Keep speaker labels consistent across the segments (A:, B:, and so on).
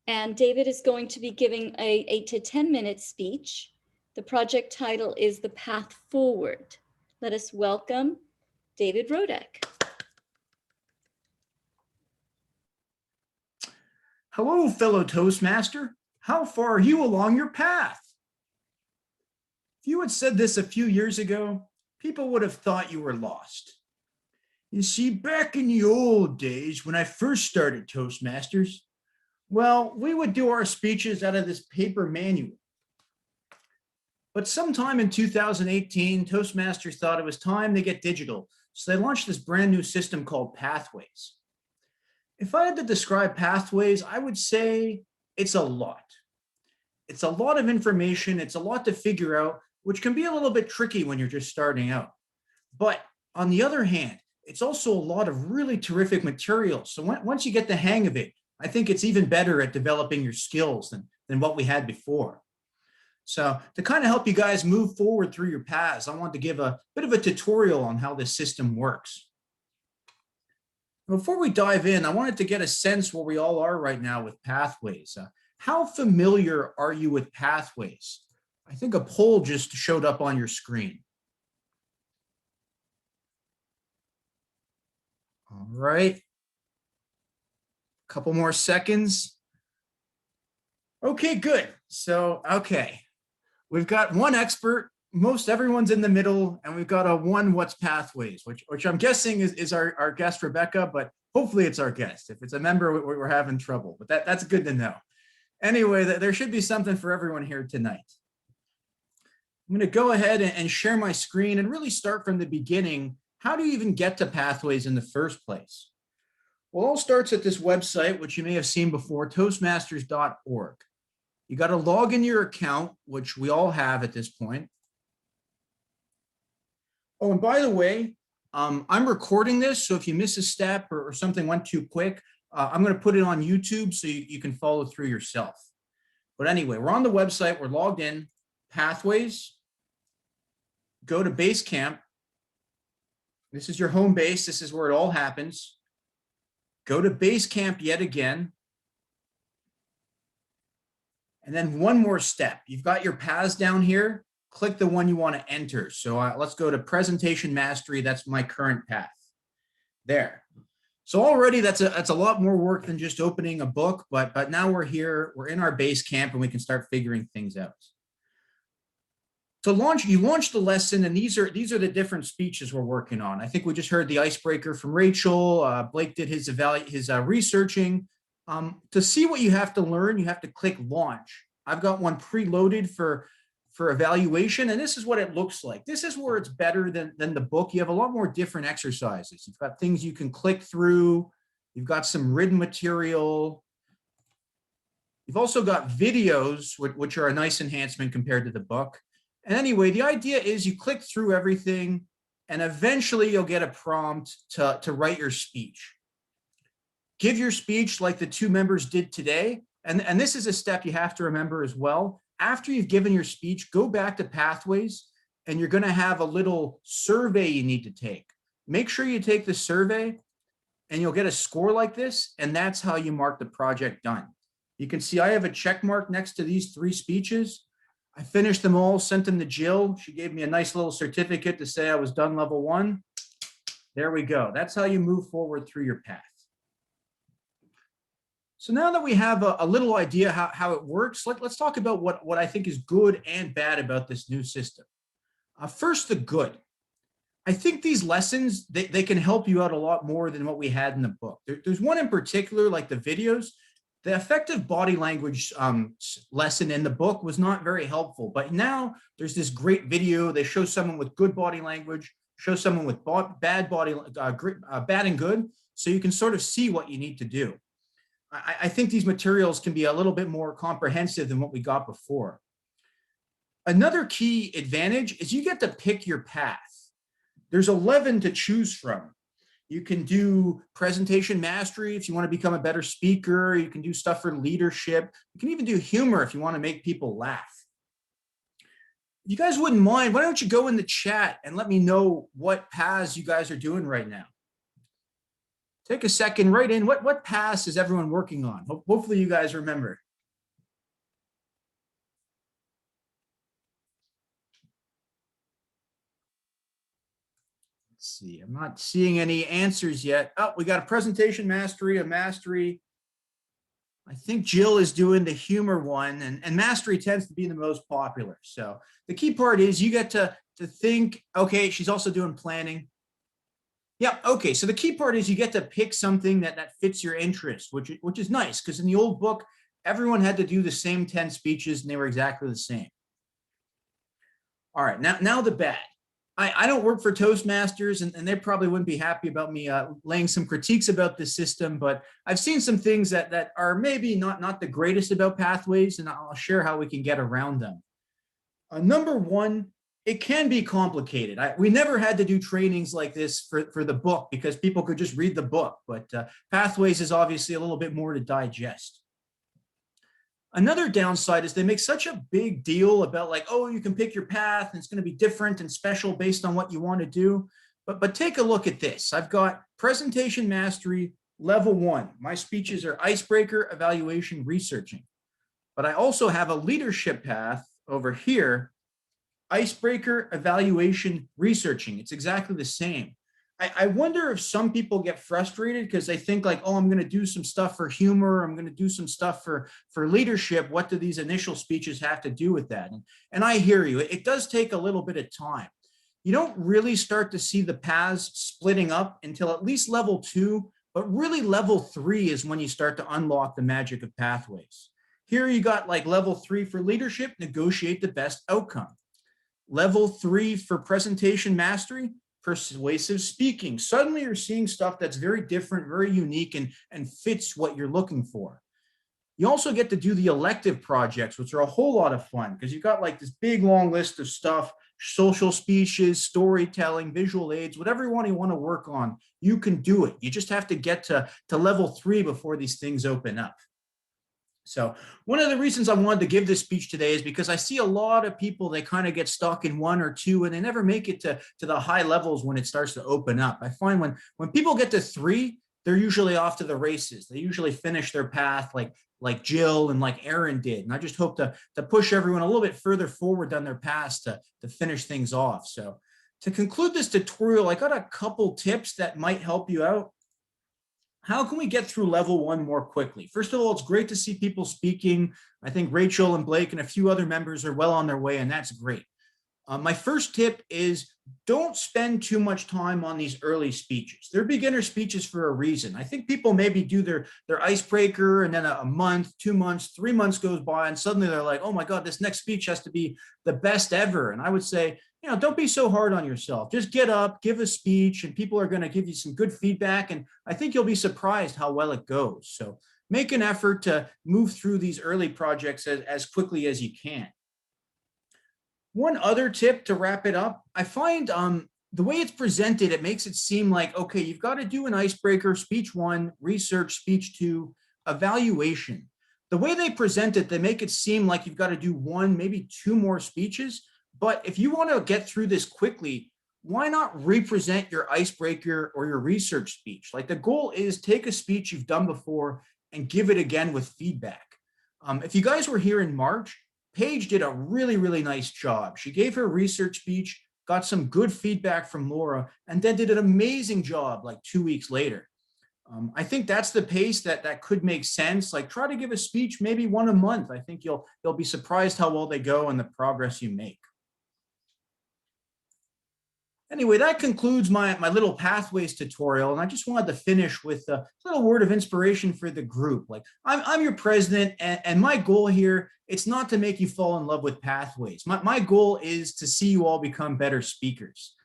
A: and David is going to be giving a 8 to 10 minute speech. The project title is The Path Forward. Let us welcome David Rodek.
B: Hello, fellow Toastmaster. How far are you along your path? If you had said this a few years ago, people would have thought you were lost. You see, back in the old days when I first started Toastmasters, well, we would do our speeches out of this paper manual. But sometime in 2018, Toastmasters thought it was time to get digital, so they launched this brand new system called Pathways. If I had to describe Pathways, I would say it's a lot. It's a lot of information. It's a lot to figure out, which can be a little bit tricky when you're just starting out. But on the other hand, it's also a lot of really terrific material. So once you get the hang of it, I think it's even better at developing your skills than what we had before. So to kind of help you guys move forward through your paths, I want to give a bit of a tutorial on how this system works. Before we dive in, I wanted to get a sense where we all are right now with Pathways. How familiar are you with Pathways? I think a poll just showed up on your screen. All right. A couple more seconds. Okay, good. So, okay. We've got one expert. Most everyone's in the middle, and we've got a one what's Pathways, which I'm guessing is our guest Rebecca, but hopefully it's our guest. If it's a member, we're having trouble, but that's good to know. Anyway, there should be something for everyone here tonight. I'm going to go ahead and share my screen and really start from the beginning. How do you even get to Pathways in the first place? Well, it all starts at this website, which you may have seen before, toastmasters.org. You got to log in your account, which we all have at this point. Oh, and by the way, I'm recording this, so if you miss a step or something went too quick, I'm going to put it on YouTube so you can follow through yourself. But anyway, we're on the website, we're logged in, Pathways, go to Basecamp. This is your home base, this is where it all happens. Go to Basecamp yet again. And then one more step. You've got your paths down here. Click the one you want to enter. So let's go to Presentation Mastery. That's my current path. There. So already that's a lot more work than just opening a book, but now we're here, we're in our Basecamp, and we can start figuring things out. You launch the lesson, and these are the different speeches we're working on. I think we just heard the icebreaker from Rachel. Blake did his researching. To see what you have to learn, you have to click launch. I've got one preloaded for evaluation, and this is what it looks like. This is where it's better than the book. You have a lot more different exercises. You've got things you can click through. You've got some written material. You've also got videos, which are a nice enhancement compared to the book. And anyway, the idea is you click through everything, and eventually you'll get a prompt to write your speech. Give your speech like the two members did today. And this is a step you have to remember as well. After you've given your speech, go back to Pathways, and you're going to have a little survey you need to take. Make sure you take the survey, and you'll get a score like this, and that's how you mark the project done. You can see I have a check mark next to these 3 speeches. I finished them all, sent them to Jill. She gave me a nice little certificate to say I was done level 1. There we go. That's how you move forward through your path. So now that we have a little idea how it works, let's talk about what I think is good and bad about this new system. First, the good. I think these lessons, they can help you out a lot more than what we had in the book. There's one in particular, like the videos. The effective body language lesson in the book was not very helpful, but now there's this great video. They show someone with good body language, show someone with bad and good, so you can sort of see what you need to do. I think these materials can be a little bit more comprehensive than what we got before. Another key advantage is you get to pick your path. There's 11 to choose from. You can do presentation mastery if you want to become a better speaker. You can do stuff for leadership. You can even do humor if you want to make people laugh. If you guys wouldn't mind, why don't you go in the chat and let me know what paths you guys are doing right now? Take a second, write in what paths is everyone working on? Hopefully you guys remember. Let's see, I'm not seeing any answers yet. Oh, we got a presentation mastery, a mastery. I think Jill is doing the humor one, and mastery tends to be the most popular. So the key part is you get to think, okay, she's also doing planning. Yeah, okay, so the key part is you get to pick something that fits your interest, which is nice, because in the old book, everyone had to do the same 10 speeches and they were exactly the same. All right, now the bad. I don't work for Toastmasters, and they probably wouldn't be happy about me laying some critiques about this system, but I've seen some things that are maybe not the greatest about Pathways, and I'll share how we can get around them. Number one, it can be complicated. We never had to do trainings like this for the book because people could just read the book, but Pathways is obviously a little bit more to digest. Another downside is they make such a big deal about like, oh, you can pick your path and it's going to be different and special based on what you want to do. But take a look at this. I've got presentation mastery level 1. My speeches are icebreaker, evaluation, researching. But I also have a leadership path over here, icebreaker, evaluation, researching. It's exactly the same. I wonder if some people get frustrated because they think like, oh, I'm going to do some stuff for humor. I'm going to do some stuff for leadership. What do these initial speeches have to do with that? And I hear you. It does take a little bit of time. You don't really start to see the paths splitting up until at least level 2, but really level 3 is when you start to unlock the magic of Pathways. Here you got like level 3 for leadership, negotiate the best outcome. Level 3 for presentation mastery, persuasive speaking. Suddenly you're seeing stuff that's very different, very unique, and fits what you're looking for. You also get to do the elective projects, which are a whole lot of fun because you've got like this big long list of stuff, social speeches, storytelling, visual aids, whatever you want to work on, you can do it. You just have to get to level 3 before these things open up. So one of the reasons I wanted to give this speech today is because I see a lot of people, they kind of get stuck in 1 or 2 and they never make it to the high levels when it starts to open up. I find when people get to 3, they're usually off to the races. They usually finish their path like Jill and like Aaron did. And I just hope to push everyone a little bit further forward down their paths to finish things off. So to conclude this tutorial, I got a couple tips that might help you out. How can we get through level 1 more quickly? First of all, it's great to see people speaking. I think Rachel and Blake and a few other members are well on their way, and that's great. My first tip is don't spend too much time on these early speeches. They're beginner speeches for a reason. I think people maybe do their icebreaker and then a month, 2 months, 3 months goes by and suddenly they're like, oh my God, this next speech has to be the best ever. And I would say, don't be so hard on yourself. Just get up, give a speech, and people are going to give you some good feedback. And I think you'll be surprised how well it goes. So make an effort to move through these early projects as quickly as you can. One other tip to wrap it up, I find the way it's presented, it makes it seem like, okay, you've got to do an icebreaker, speech 1, research, speech 2, evaluation. The way they present it, they make it seem like you've got to do 1, maybe 2 more speeches. But if you want to get through this quickly, why not represent your icebreaker or your research speech? Like the goal is take a speech you've done before and give it again with feedback. If you guys were here in March, Paige did a really, really nice job. She gave her research speech, got some good feedback from Laura, and then did an amazing job like 2 weeks later. I think that's the pace that could make sense. Like try to give a speech, maybe 1 a month. I think you'll be surprised how well they go and the progress you make. Anyway, that concludes my little Pathways tutorial, and I just wanted to finish with a little word of inspiration for the group. Like I'm your president, and my goal here, it's not to make you fall in love with Pathways. My goal is to see you all become better speakers.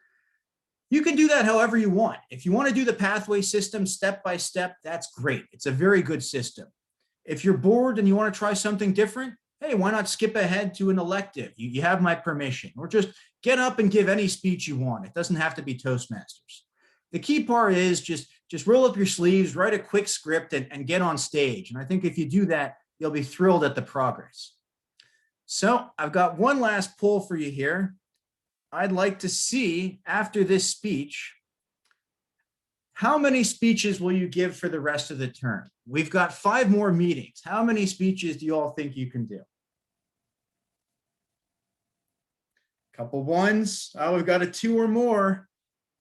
B: You can do that however you want. If you want to do the Pathway system step by step, that's great. It's a very good system. If you're bored and you want to try something different, hey, why not skip ahead to an elective? You have my permission. Or just get up and give any speech you want. It doesn't have to be Toastmasters. The key part is just roll up your sleeves, write a quick script, and get on stage. And I think if you do that, you'll be thrilled at the progress. So I've got one last poll for you here. I'd like to see, after this speech, How many speeches will you give for the rest of the term? We've got 5 more meetings. How many speeches do you all think you can do? Couple ones. Oh, we've got a 2 or more.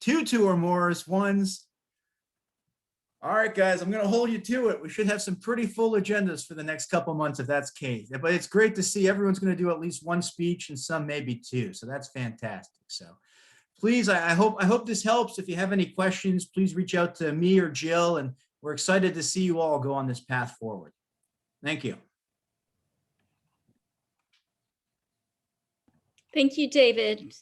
B: 2 or more is ones. All right, guys, I'm going to hold you to it. We should have some pretty full agendas for the next couple months if that's the case. But it's great to see everyone's going to do at least 1 speech and some maybe 2. So that's fantastic. So please, I hope this helps. If you have any questions, please reach out to me or Jill, and we're excited to see you all go on this path forward. Thank you.
A: Thank you, David.